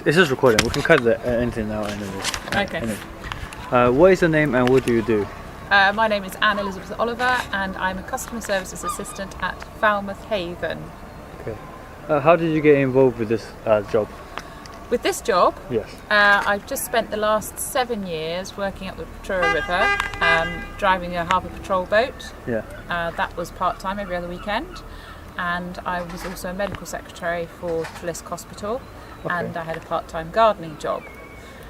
It's just recording. We can cut anything out anyway. Okay. Anyway. What is your name and what do you do? My name is Anne Elizabeth Oliver and I'm a customer services assistant at Falmouth Haven. Okay. How did you get involved with this job? With this job, yes. I've just spent the last 7 years working up the Truro River, driving a harbour patrol boat. Yeah. That was part-time every other weekend. And I was also a medical secretary for Trelisk Hospital. Okay. And I had a part-time gardening job.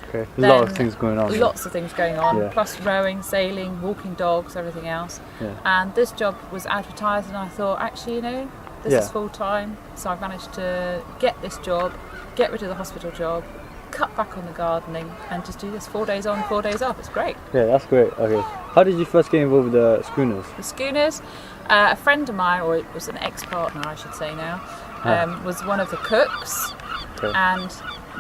Okay. A lot of things going on. Lots of things going on, yeah. Plus rowing, sailing, walking dogs, everything else. Yeah. And this job was advertised and I thought, actually, this is full-time. So I've managed to get this job, get rid of the hospital job, cut back on the gardening and just do this 4 days on, 4 days off. It's great. Yeah, that's great. Okay. How did you first get involved with the schooners? The schooners, a friend of mine, or it was an ex-partner I should say now, was one of the cooks. Okay. And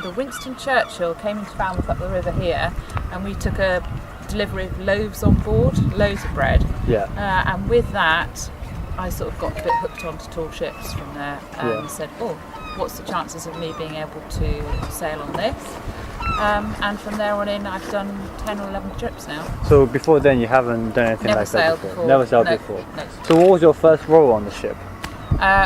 the Winston Churchill came into Falmouth up the river here and we took a delivery of loaves on board, loaves of bread. Yeah. And with that I sort of got a bit hooked onto tall ships from there and said, what's the chances of me being able to sail on this? And from there on in I've done 10 or 11 trips now. So before then you haven't done anything Never like that before? Never sailed before? No. So what was your first role on the ship?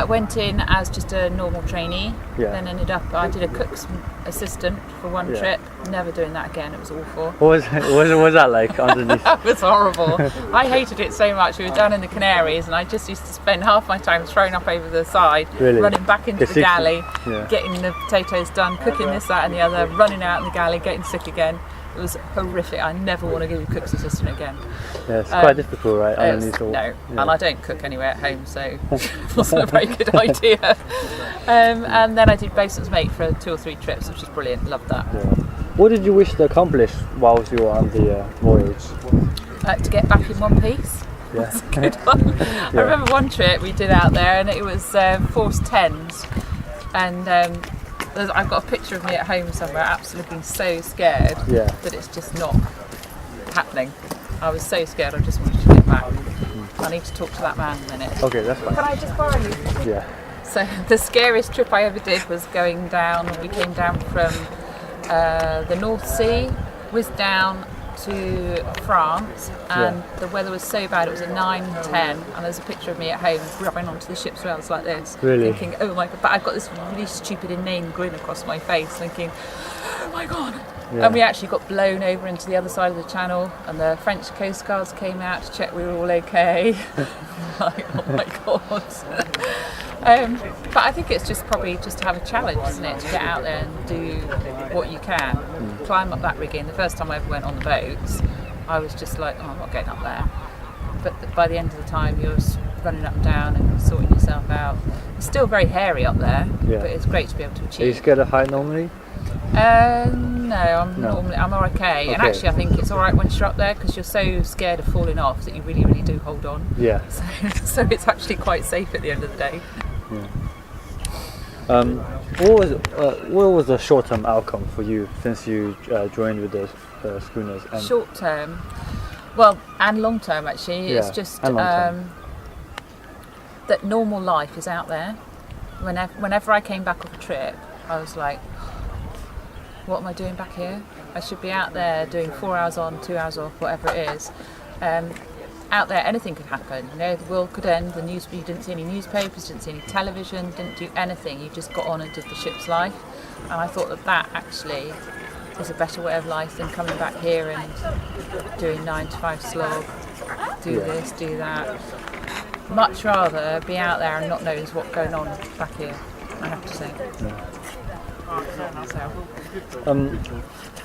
Went in as just a normal trainee, then ended up, I did a cook's assistant for one trip, never doing that again, it was awful. What was that like underneath? That was horrible. I hated it so much. We were down in the Canaries and I just used to spend half my time thrown up over the side, running back into the galley, getting the potatoes done, cooking this, that and the other, running out in the galley, getting sick again. It was horrific. I never want to be a cook's assistant again. Yeah, it's quite difficult, right? And I don't cook anywhere at home, so it wasn't a very good idea. And then I did boatswain's mate for 2 or 3 trips, which was brilliant. Loved that. Yeah. What did you wish to accomplish whilst you were on the voyage? To get back in one piece. Yeah. That's a good one. I remember one trip we did out there, and it was force 10s, and I've got a picture of me at home somewhere, absolutely being so scared that it's just not happening. I was so scared, I just wanted to get back. I need to talk to that man in a minute. Okay, that's fine. Can I just borrow you? Yeah. So the scariest trip I ever did was going down, we came down from the North Sea, whizzed down to France, and the weather was so bad, it was a 9-10, and there's a picture of me at home grabbing onto the ship's rails like this, thinking, oh my god, but I've got this really stupid inane grin across my face, thinking, oh my god. And we actually got blown over into the other side of the channel, and the French Coast Guards came out to check we were all okay. Like, oh my god. But I think it's just probably just to have a challenge, isn't it? To get out there and do what you can. Climb up that rigging. The first time I ever went on the boats, I was just like, oh, I'm not getting up there. But by the end of the time, you're running up and down and sorting yourself out. It's still very hairy up there, but it's great to be able to achieve. Are you scared of height normally? No, I'm okay. And actually I think it's alright once you're up there because you're so scared of falling off that you really, really do hold on. Yeah. So it's actually quite safe at the end of the day. Yeah. What was the short-term outcome for you since you joined with the schooners? Short-term? Well, and long-term actually. It's just that normal life is out there. Whenever I came back off a trip, I was like, what am I doing back here? I should be out there doing 4 hours on, 2 hours off, whatever it is. Out there, anything could happen. The world could end. You didn't see any newspapers, didn't see any television, didn't do anything. You just got on and did the ship's life. And I thought that actually is a better way of life than coming back here and doing 9 to 5 slog, do this, do that. Much rather be out there and not know what's going on back here, I have to say.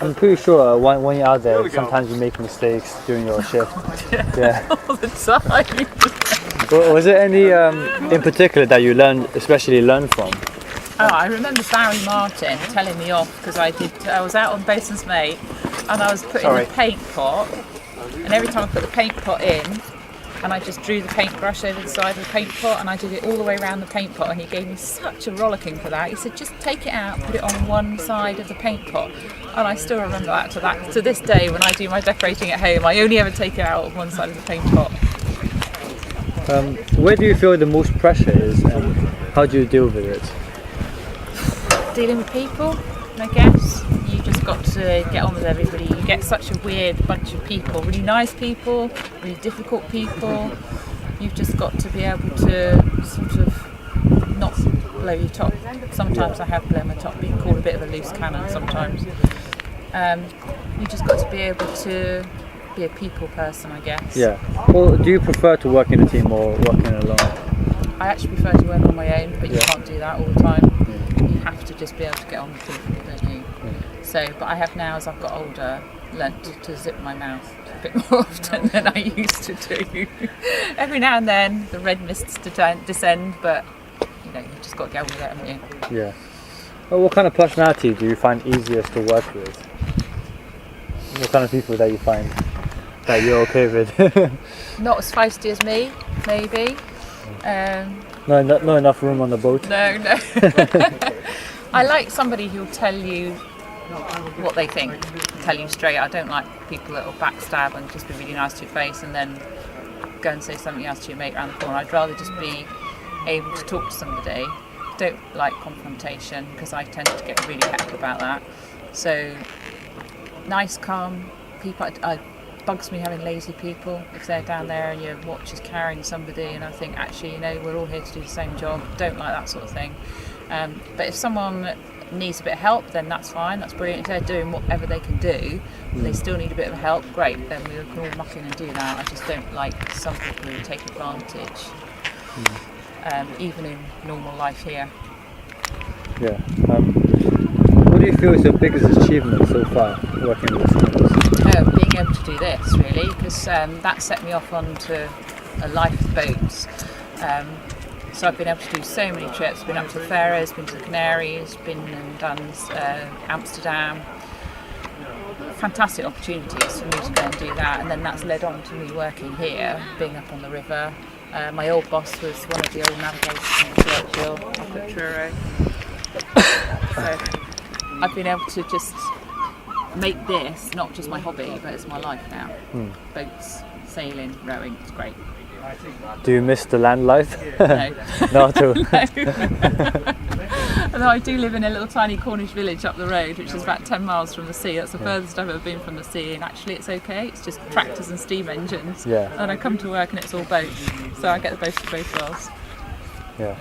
I'm pretty sure when you're out there, sometimes you make mistakes during your shift. All the time. Was there any in particular that you especially learned from? Oh, I remember Barry Martin telling me off because I was out on boatswain's mate and I was putting the paint pot, and every time I put the paint pot in, and I just drew the paintbrush over the side of the paint pot and I did it all the way around the paint pot, and he gave me such a rollicking for that. He said, just take it out, put it on one side of the paint pot. And I still remember that to this day. When I do my decorating at home, I only ever take it out of one side of the paint pot. Where do you feel the most pressure is and how do you deal with it? Dealing with people. I guess. You just got to get on with everybody. You get such a weird bunch of people, really nice people, really difficult people. You've just got to be able to sort of not blow your top. Sometimes I have blown my top, being called a bit of a loose cannon sometimes. You just got to be able to be a people person, I guess. Yeah. Well, do you prefer to work in a team or working alone? I actually prefer to work on my own, but you can't do that all the time. You have to just be able to get on with people, don't you? So, but I have now, as I've got older, learnt to zip my mouth a bit more often than I used to do. Every now and then, the red mists descend, but you just got to get on with it, haven't you? Yeah. Well, what kind of personality do you find easiest to work with? What kind of people that you find that you're okay with? Not as feisty as me, maybe. Not enough room on the boat. No. I like somebody who'll tell you what they think, tell you straight. I don't like people that will backstab and just be really nice to your face and then go and say something else to your mate around the corner. I'd rather just be able to talk to somebody. Don't like confrontation because I tend to get really hectic about that. So nice, calm people. It bugs me having lazy people. If they're down there and your watch is carrying somebody and I think actually we're all here to do the same job. Don't like that sort of thing. But if someone needs a bit of help, then that's fine, that's brilliant. If they're doing whatever they can do and they still need a bit of help, great, then we can all muck in and do that. I just don't like some people who take advantage, even in normal life here. Yeah. What do you feel is your biggest achievement so far working with schooners? Being able to do this, really, because that set me off onto a life of boats. So I've been able to do so many trips, been up to the Faroes, been to the Canaries, been and done Amsterdam. Fantastic opportunities for me to go and do that, and then that's led on to me working here, being up on the river. My old boss was one of the old navigators from Churchill up at Truro. So I've been able to just make this not just my hobby, but it's my life now. Boats, sailing, rowing, it's great. Do you miss the land life? No. Not at all. Although I do live in a little tiny Cornish village up the road, which is about 10 miles from the sea. That's the furthest I've ever been from the sea, and actually it's okay. It's just tractors and steam engines. Yeah. And I come to work and it's all boats, so I get the best of both worlds. Yeah.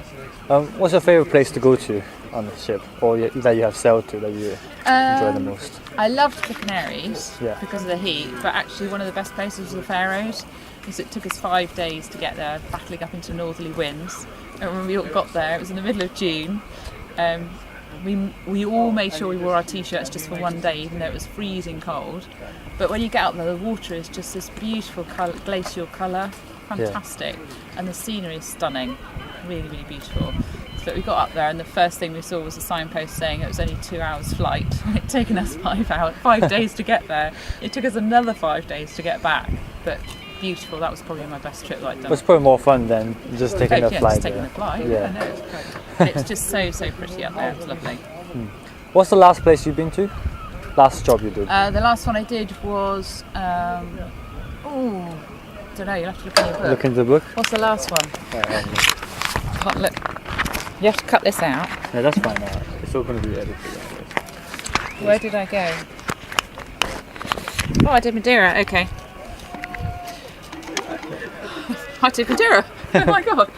What's your favourite place to go to on the ship, or that you have sailed to that you enjoy the most? I loved the Canaries because of the heat, but actually one of the best places was the Faroes. Because it took us 5 days to get there, battling up into northerly winds. And when we all got there, it was in the middle of June. We all made sure we wore our t-shirts just for one day, even though it was freezing cold. But when you get out there, the water is just this beautiful glacial colour, fantastic, and the scenery is stunning, really, really beautiful. So we got up there, and the first thing we saw was a signpost saying it was only 2 hours flight. It'd taken us 5 days to get there. It took us another 5 days to get back, but beautiful. That was probably my best trip that I'd done. It's probably more fun than just taking a flight. Just taking a flight. Yeah, no, it's great. It's just so pretty up there. It's lovely. What's the last place you've been to? Last job you did? The last one I did was don't know. You'll have to look in your book. Look in the book. What's the last one? Can't look. You have to cut this out. Yeah, that's fine. It's all going to be edited. Where did I go? Oh, I did Madeira. Okay. I did Madeira. Oh my god.